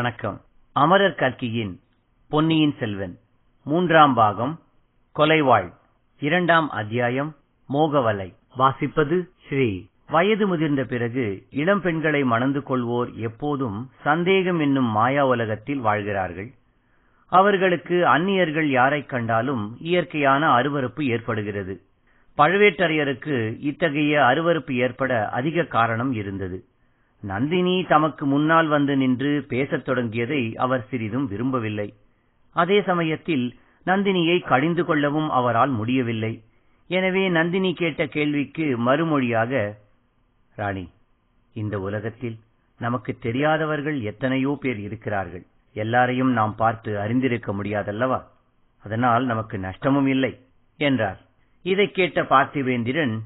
வணக்கம். அமரர் கல்கியின் பொன்னியின் செல்வன் 3ஆம் பாகம் கொலைவாள் 2ஆம் அத்தியாயம் மோகவலை. வாசிப்பது ஸ்ரீ. வயது முதிர்ந்த பிறகு இளம் பெண்களை மணந்து கொள்வோர் எப்போதும் சந்தேகம் என்னும் மாயா உலகத்தில் வாழ்கிறார்கள். அவர்களுக்கு அந்நியர்கள் யாரைக் கண்டாலும் இயற்கையான அருவருப்பு ஏற்படுகிறது. பழுவேட்டரையருக்கு இத்தகைய அருவருப்பு ஏற்பட அதிக காரணம் இருந்தது. நந்தினி தமக்கு முன்னால் வந்து நின்று பேசத் தொடங்கியதை அவர் சிறிதும் விரும்பவில்லை. அதே சமயத்தில் நந்தினியை கடிந்து கொள்ளவும் அவரால் முடியவில்லை. எனவே நந்தினி கேட்ட கேள்விக்கு மறுமொழியாக, ராணி, இந்த உலகத்தில் நமக்கு தெரியாதவர்கள் எத்தனையோ பேர் இருக்கிறார்கள். எல்லாரையும் நாம் பார்த்து அறிந்திருக்க முடியாதல்லவா? அதனால் நமக்கு நஷ்டமும் இல்லை என்றார். இதைக் கேட்ட பார்த்திவேந்திரன்,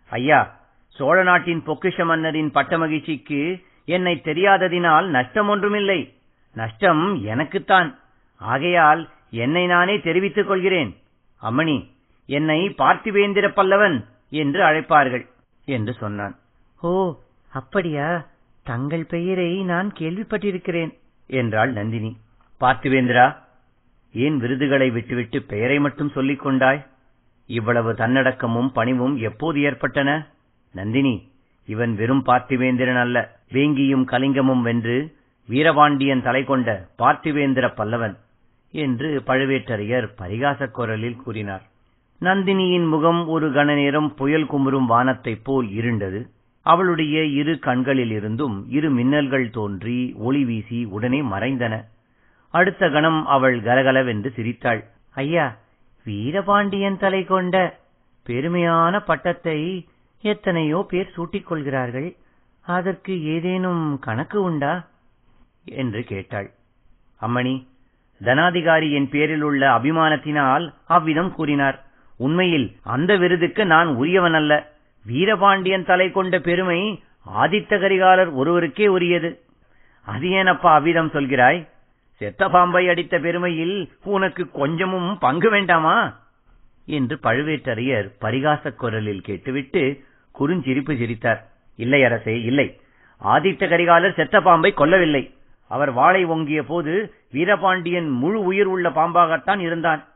ஐயா, சோழ நாட்டின் பொக்கிஷ மன்னரின் பட்ட மகிழ்ச்சிக்கு என்னை தெரியாததினால் நஷ்டம் ஒன்றுமில்லை. நஷ்டம் எனக்குத்தான். ஆகையால் என்னை நானே தெரிவித்துக் கொள்கிறேன். அம்மணி, என்னை பார்த்திவேந்திர பல்லவன் என்று அழைப்பார்கள் என்று சொன்னான். ஓ, அப்படியா? தங்கள் பெயரை நான் கேள்விப்பட்டிருக்கிறேன் என்றாள் நந்தினி. பார்த்திவேந்திரா, ஏன் விருதுகளை விட்டுவிட்டு பெயரை மட்டும் சொல்லிக் கொண்டாய்? இவ்வளவு தன்னடக்கமும் பணிவும் எப்போது ஏற்பட்டன? நந்தினி, இவன் வெறும் பார்த்திவேந்திரன் அல்ல, வேங்கியும் கலிங்கமும் வென்று வீரபாண்டியன் தலை கொண்ட பார்த்திவேந்திர பல்லவன் என்று பழுவேட்டரையர் பரிகாசக் குரலில் கூறினார். நந்தினியின் முகம் ஒரு கண நேரம் புயல் குமுறும் வானத்தைப் போல் இருண்டது. அவளுடைய இரு கண்களிலிருந்தும் இரு மின்னல்கள் தோன்றி ஒளி வீசி உடனே மறைந்தன. அடுத்த கணம் அவள் கலகலவென்று சிரித்தாள். ஐயா, வீரபாண்டியன் தலை கொண்ட பெருமையான பட்டத்தை எத்தனையோ பேர் சூட்டிக் கொள்கிறார்கள். அதற்கு ஏதேனும் கணக்கு உண்டா என்று கேட்டாள். அம்மணி, தனாதிகாரி என் பேரில் உள்ள அபிமானத்தினால் அவ்விதம் கூறினார். உண்மையில் அந்த விருதுக்கு நான் உரியவன் அல்ல. வீரபாண்டியன் தலை கொண்ட பெருமை ஆதித்த கரிகாலர் ஒருவருக்கே உரியது. அது ஏனப்பா அவ்விதம் சொல்கிறாய்? செத்த பாம்பை அடித்த பெருமையில் உனக்கு கொஞ்சமும் பங்கு வேண்டாமா என்று பழுவேட்டரையர் பரிகாசக் குரலில் கேட்டுவிட்டு குறுஞ்சிரிப்பு சிரித்தார். இல்லை அரசே, இல்லை. ஆதித்த கரிகாலர் செத்த பாம்பை கொல்லவில்லை. அவர் வாளை ஓங்கிய போது வீரபாண்டியன் முழு உயிர் உள்ள பாம்பாகத்தான் இருந்தான்.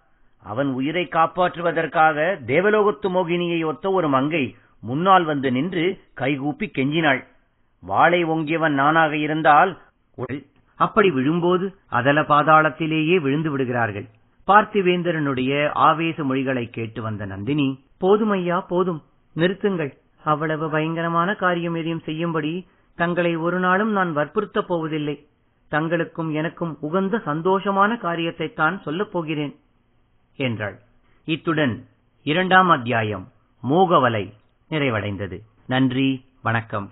அவன் உயிரை காப்பாற்றுவதற்காக தேவலோகத்து மோகினியை ஒத்த ஒரு மங்கை முன்னால் வந்து நின்று கைகூப்பி கெஞ்சினாள். வாளை ஓங்கியவன் நானாக இருந்தால் அப்படி விழும்போது அதல பாதாளத்திலேயே விழுந்து விடுகிறார்கள். பார்த்திவேந்திரனுடைய ஆவேச மொழிகளை கேட்டு வந்த நந்தினி, போதும் ஐயா, போதும், நிறுத்துங்கள். அவ்வளவு பயங்கரமான காரியம் எதையும் செய்யும்படி தங்களை ஒரு நாளும் நான் வற்புறுத்தப் போவதில்லை. தங்களுக்கும் எனக்கும் உகந்த சந்தோஷமான காரியத்தைத்தான் சொல்லப் போகிறேன் என்றாள். இத்துடன் 2ஆம் அத்தியாயம் மோகவலை நிறைவடைந்தது. நன்றி, வணக்கம்.